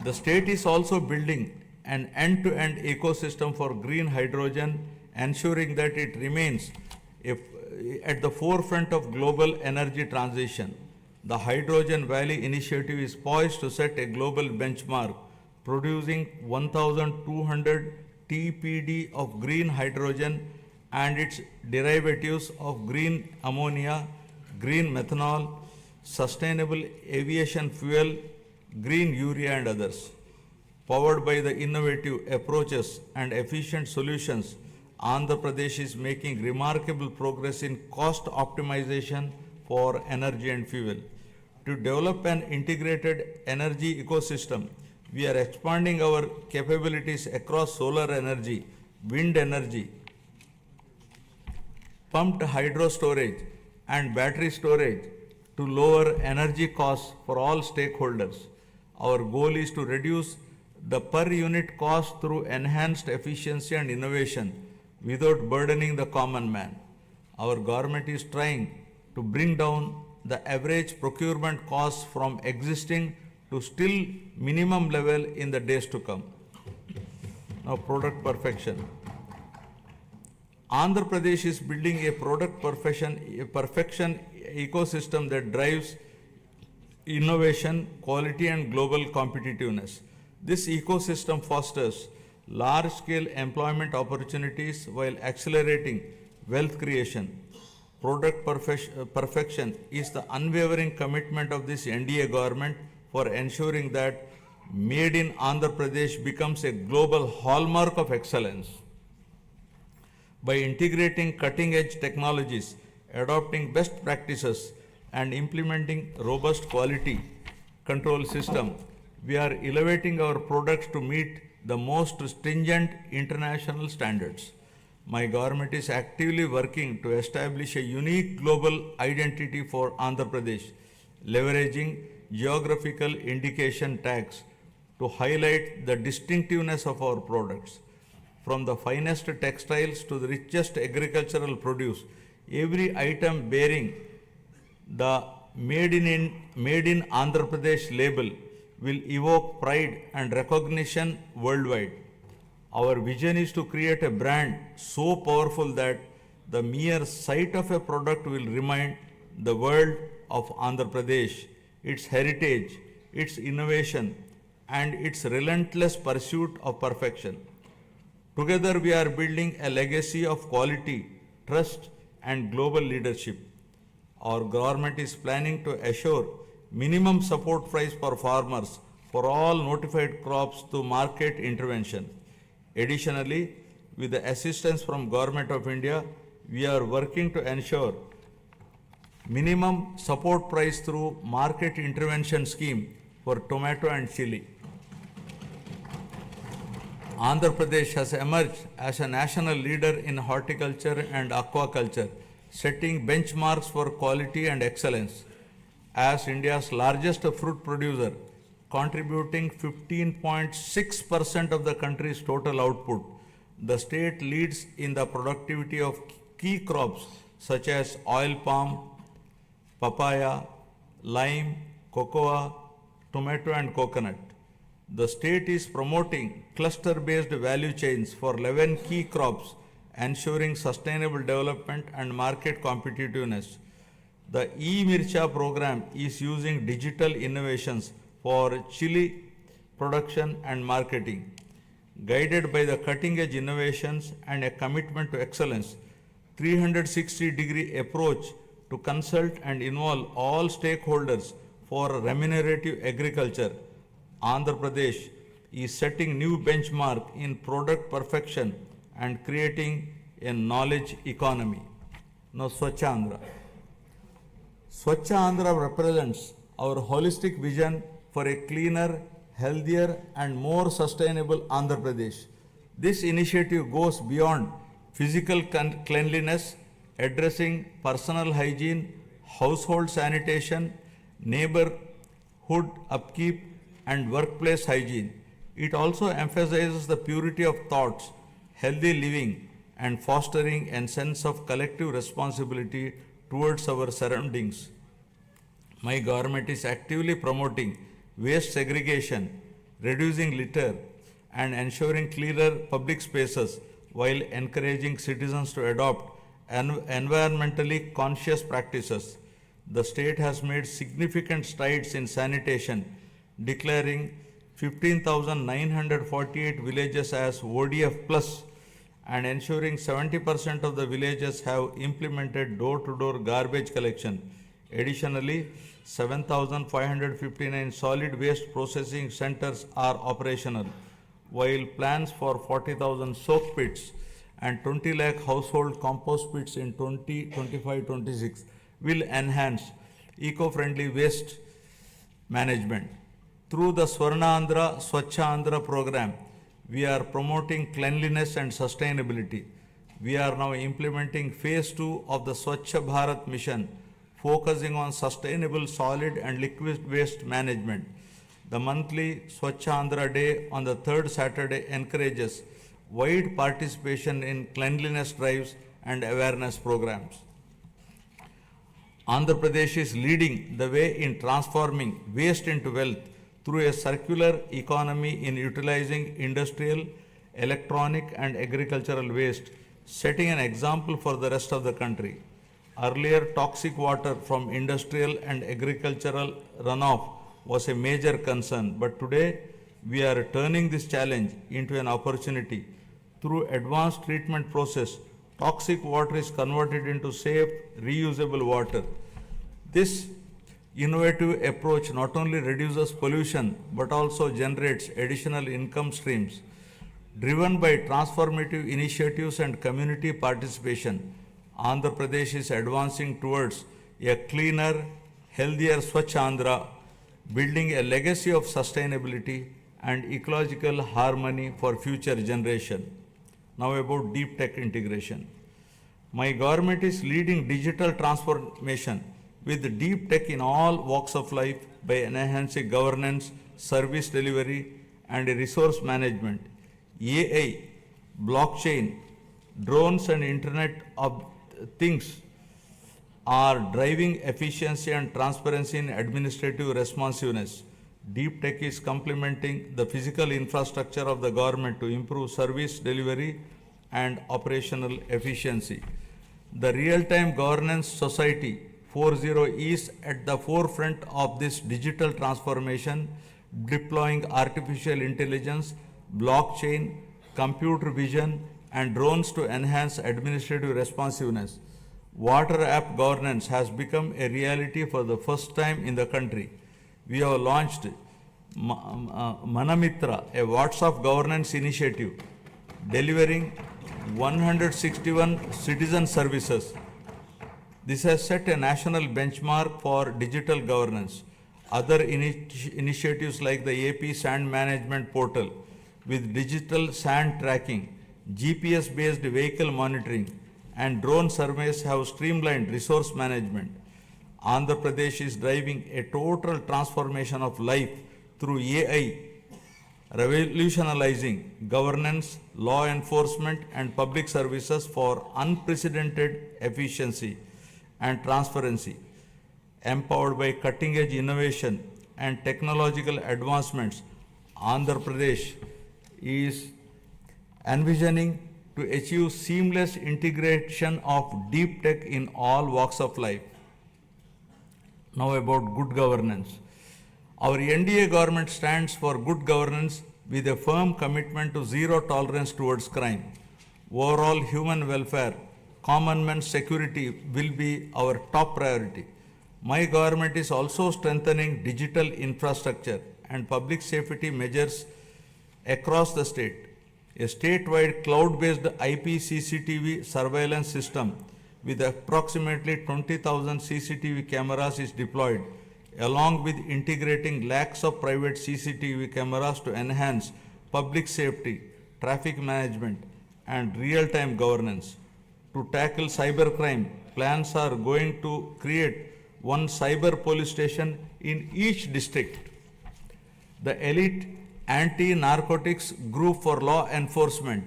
The state is also building an end-to-end ecosystem for green hydrogen, ensuring that it remains at the forefront of global energy transition. The Hydrogen Valley initiative is poised to set a global benchmark, producing 1,200 TPD of green hydrogen and its derivatives of green ammonia, green methanol, sustainable aviation fuel, green urea and others. Powered by the innovative approaches and efficient solutions, Andhra Pradesh is making remarkable progress in cost optimization for energy and fuel. To develop an integrated energy ecosystem, We are expanding our capabilities across solar energy, wind energy, pumped hydro storage, and battery storage to lower energy costs for all stakeholders. Our goal is to reduce the per unit cost through enhanced efficiency and innovation without burdening the common man. Our government is trying to bring down the average procurement costs from existing to still minimum level in the days to come. Now, product perfection. Andhra Pradesh is building a perfection ecosystem that drives innovation, quality, and global competitiveness. This ecosystem fosters large scale employment opportunities while accelerating wealth creation. Perfection is the unwavering commitment of this NDA government for ensuring that Made in Andhra Pradesh becomes a global hallmark of excellence. By integrating cutting edge technologies, adopting best practices, and implementing robust quality control system, we are elevating our products to meet the most stringent international standards. My government is actively working to establish a unique global identity for Andhra Pradesh, leveraging geographical indication tags to highlight the distinctiveness of our products. From the finest textiles to the richest agricultural produce, every item bearing the Made in Andhra Pradesh label will evoke pride and recognition worldwide. Our vision is to create a brand so powerful that the mere sight of a product will remind the world of Andhra Pradesh, its heritage, its innovation, and its relentless pursuit of perfection. Together, we are building a legacy of quality, trust, and global leadership. Our government is planning to assure minimum support price for farmers for all notified crops through market intervention. Additionally, with the assistance from Government of India, we are working to ensure minimum support price through market intervention scheme for tomato and chili. Andhra Pradesh has emerged as a national leader in horticulture and aquaculture, setting benchmarks for quality and excellence. As India's largest fruit producer, contributing 15.6% of the country's total output, the state leads in the productivity of key crops such as oil palm, papaya, lime, cocoa, tomato, and coconut. The state is promoting cluster-based value chains for 11 key crops, ensuring sustainable development and market competitiveness. The e-Mircha program is using digital innovations for chili production and marketing. Guided by the cutting-edge innovations and a commitment to excellence, 360-degree approach to consult and involve all stakeholders for remunerative agriculture, Andhra Pradesh is setting new benchmark in product perfection and creating a knowledge economy. Now, Swachh Andhra. Swachh Andhra represents our holistic vision for a cleaner, healthier, and more sustainable Andhra Pradesh. This initiative goes beyond physical cleanliness, addressing personal hygiene, household sanitation, neighborhood upkeep, and workplace hygiene. It also emphasizes the purity of thoughts, healthy living, and fostering a sense of collective responsibility towards our surroundings. My government is actively promoting waste segregation, reducing litter, and ensuring cleaner public spaces while encouraging citizens to adopt environmentally conscious practices. The state has made significant strides in sanitation, declaring 15,948 villages as ODF plus and ensuring 70% of the villages have implemented door-to-door garbage collection. Additionally, 7,559 solid waste processing centers are operational, while plans for 40,000 soak pits and 20 lakh household compost pits in 2025-26 will enhance eco-friendly waste management. Through the Swarnandhra Swachhandra program, we are promoting cleanliness and sustainability. We are now implementing phase 2 of the Swachh Bharat mission, focusing on sustainable solid and liquid waste management. The monthly Swachhandra Day on the third Saturday encourages wide participation in cleanliness drives and awareness programs. Andhra Pradesh is leading the way in transforming waste into wealth through a circular economy in utilizing industrial, electronic, and agricultural waste, setting an example for the rest of the country. Earlier, toxic water from industrial and agricultural runoff was a major concern, but today we are turning this challenge into an opportunity. Through advanced treatment process, toxic water is converted into safe, reusable water. This innovative approach not only reduces pollution but also generates additional income streams. Driven by transformative initiatives and community participation, Andhra Pradesh is advancing towards a cleaner, healthier Swachh Andhra, building a legacy of sustainability and ecological harmony for future generation. Now about deep tech integration. My government is leading digital transformation with deep tech in all walks of life by enhancing governance, service delivery, and resource management. AI, blockchain, drones, and Internet of Things are driving efficiency and transparency in administrative responsiveness. Deep tech is complementing the physical infrastructure of the government to improve service delivery and operational efficiency. The Real-Time Governance Society 4.0 is at the forefront of this digital transformation, deploying artificial intelligence, blockchain, computer vision, and drones to enhance administrative responsiveness. Water app governance has become a reality for the first time in the country. We have launched Manamitra, a WhatsApp governance initiative, delivering 161 citizen services. This has set a national benchmark for digital governance. Other initiatives like the AP Sand Management Portal with digital sand tracking, GPS-based vehicle monitoring, and drone surveys have streamlined resource management. Andhra Pradesh is driving a total transformation of life through AI, revolutionizing governance, law enforcement, and public services for unprecedented efficiency and transparency. Empowered by cutting-edge innovation and technological advancements, Andhra Pradesh is envisioning to achieve seamless integration of deep tech in all walks of life. Now about good governance. Our NDA government stands for good governance with a firm commitment to zero tolerance towards crime. Overall human welfare, common man's security will be our top priority. My government is also strengthening digital infrastructure and public safety measures across the state. A statewide cloud-based IP CCTV surveillance system with approximately 20,000 CCTV cameras is deployed, along with integrating lakhs of private CCTV cameras to enhance public safety, traffic management, and real-time governance. To tackle cybercrime, plans are going to create one cyber police station in each district. The elite anti-narcotics group for law enforcement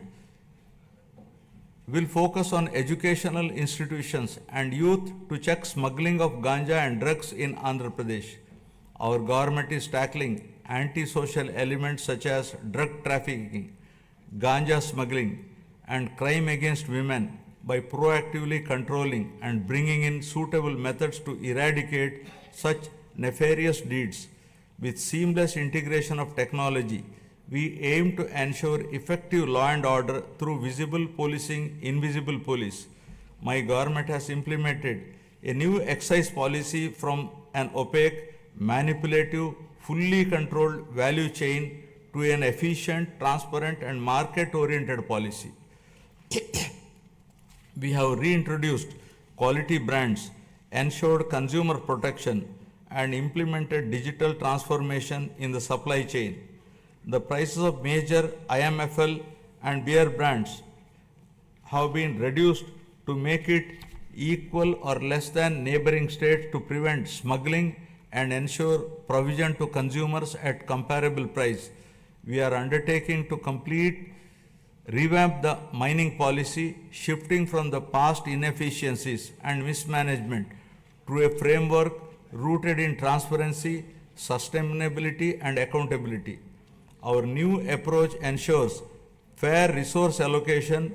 will focus on educational institutions and youth to check smuggling of ganja and drugs in Andhra Pradesh. Our government is tackling anti-social elements such as drug trafficking, ganja smuggling, and crime against women by proactively controlling and bringing in suitable methods to eradicate such nefarious deeds. With seamless integration of technology, we aim to ensure effective law and order through visible policing, invisible police. My government has implemented a new excise policy from an opaque, manipulative, fully controlled value chain to an efficient, transparent, and market-oriented policy. We have reintroduced quality brands, ensured consumer protection, and implemented digital transformation in the supply chain. The prices of major IMFL and beer brands have been reduced to make it equal or less than neighboring states to prevent smuggling and ensure provision to consumers at comparable price. We are undertaking to revamp the mining policy, shifting from the past inefficiencies and mismanagement to a framework rooted in transparency, sustainability, and accountability. Our new approach ensures fair resource allocation,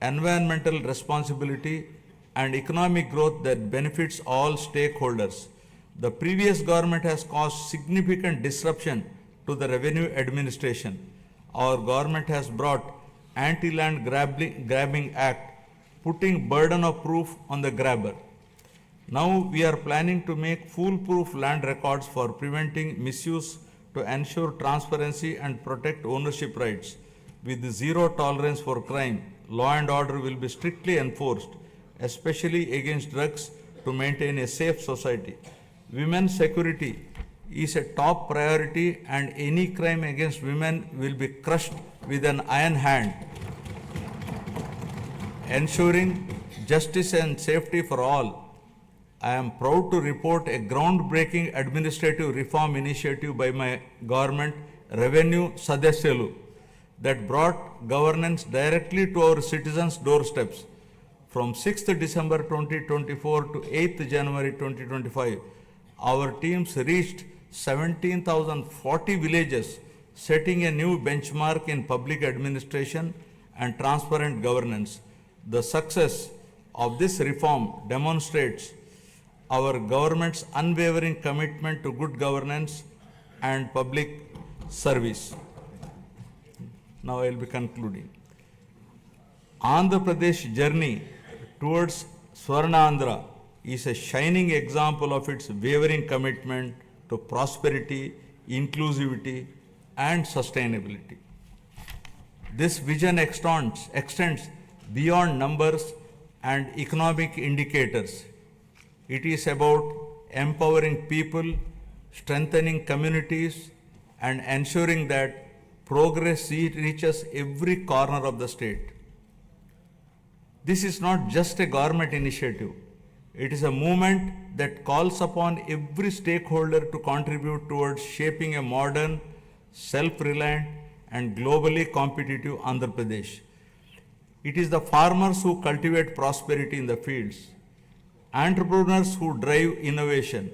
environmental responsibility, and economic growth that benefits all stakeholders. The previous government has caused significant disruption to the revenue administration. Our government has brought Anti-Land Grabbing Act, putting burden of proof on the grabber. Now we are planning to make foolproof land records for preventing misuse to ensure transparency and protect ownership rights. With zero tolerance for crime, law and order will be strictly enforced, especially against drugs, to maintain a safe society. Women's security is a top priority, and any crime against women will be crushed with an iron hand, ensuring justice and safety for all. I am proud to report a groundbreaking administrative reform initiative by my government, Revenue Sadasyalu, that brought governance directly to our citizens' doorsteps. From 6th December 2024 to 8th January 2025, our teams reached 17,040 villages, setting a new benchmark in public administration and transparent governance. The success of this reform demonstrates our government's unwavering commitment to good governance and public service. Now I will be concluding. Andhra Pradesh journey towards Swarnandhra is a shining example of its wavering commitment to prosperity, inclusivity, and sustainability. This vision extends beyond numbers and economic indicators. It is about empowering people, strengthening communities, and ensuring that progress reaches every corner of the state. This is not just a government initiative. It is a movement that calls upon every stakeholder to contribute towards shaping a modern, self-reliant, and globally competitive Andhra Pradesh. It is the farmers who cultivate prosperity in the fields, entrepreneurs who drive innovation,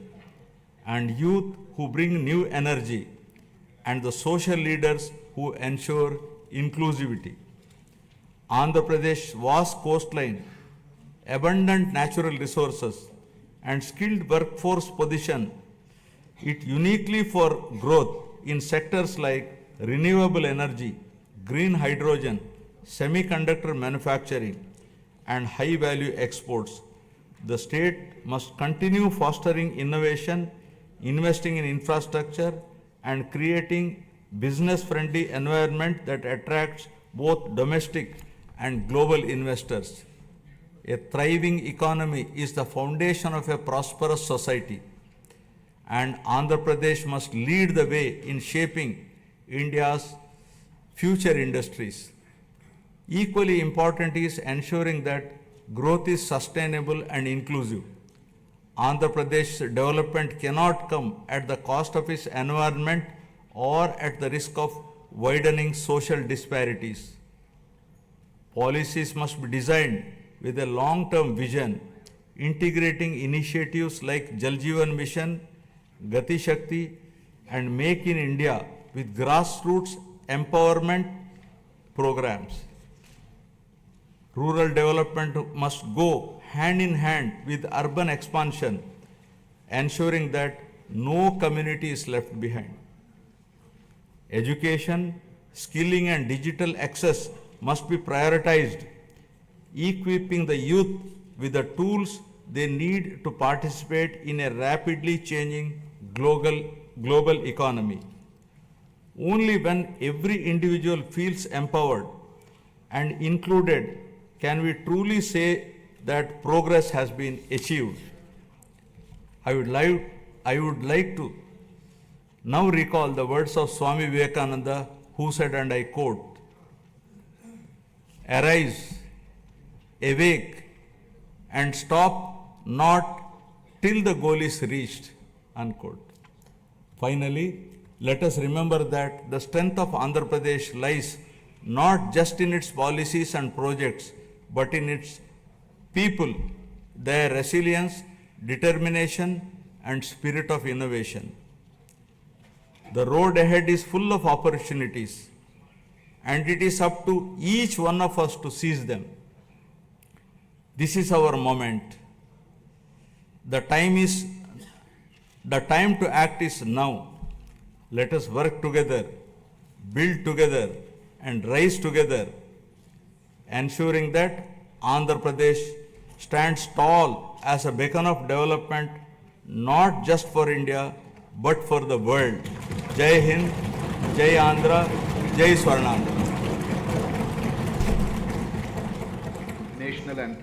and youth who bring new energy, and the social leaders who ensure inclusivity. Andhra Pradesh's vast coastline, abundant natural resources, and skilled workforce position it uniquely for growth in sectors like renewable energy, green hydrogen, semiconductor manufacturing, and high-value exports. The state must continue fostering innovation, investing in infrastructure, and creating business-friendly environment that attracts both domestic and global investors. A thriving economy is the foundation of a prosperous society, and Andhra Pradesh must lead the way in shaping India's future industries. Equally important is ensuring that growth is sustainable and inclusive. Andhra Pradesh's development cannot come at the cost of its environment or at the risk of widening social disparities. Policies must be designed with a long-term vision, integrating initiatives like Jal Jeevan Mission, Gati Shakti, and Make in India with grassroots empowerment programs. Rural development must go hand in hand with urban expansion, ensuring that no community is left behind. Education, skilling, and digital access must be prioritized, equipping the youth with the tools they need to participate in a rapidly changing global economy. Only when every individual feels empowered and included can we truly say that progress has been achieved. I would I would like to now recall the words of Swami Vivekananda, who said, and I quote, "Arise, awake, and stop not till the goal is reached," unquote. Finally, let us remember that the strength of Andhra Pradesh lies not just in its policies and projects, but in its people, their resilience, determination, and spirit of innovation. The road ahead is full of opportunities, and it is up to each one of us to seize them. This is our moment. The time to act is now. Let us work together, build together, and rise together, ensuring that Andhra Pradesh stands tall as a beacon of development, not just for India, but for the world. Jai Hind, Jai Andhra, Jai Swarnandhra. National anthem.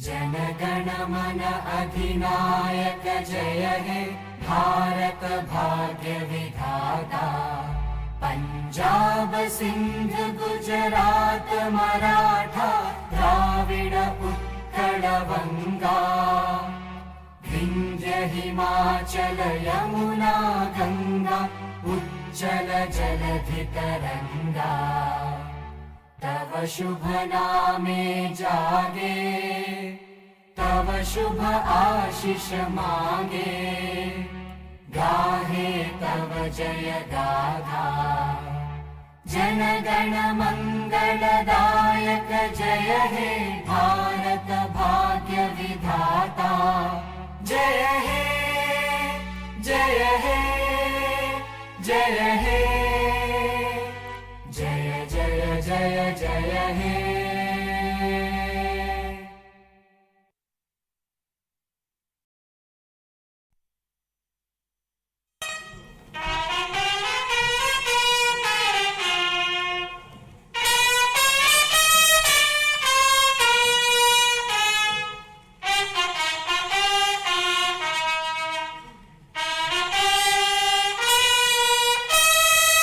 जनगण मन अधिनायक जय हे भारत भाग्य विधाता पंजाब सिंध गुजरात मराठा द्राविड उत्कल वंगा विंध्य हिमाचल यमुना गंगा उज्जल जलधि तरंगा तव शुभ नामे जागे तव शुभ आशीष मांगे गाहे तव जय गाथा जन गण मंगलदायक जय हे भारत भाग्य विधाता जय हे जय हे जय हे जय जय जय जय हे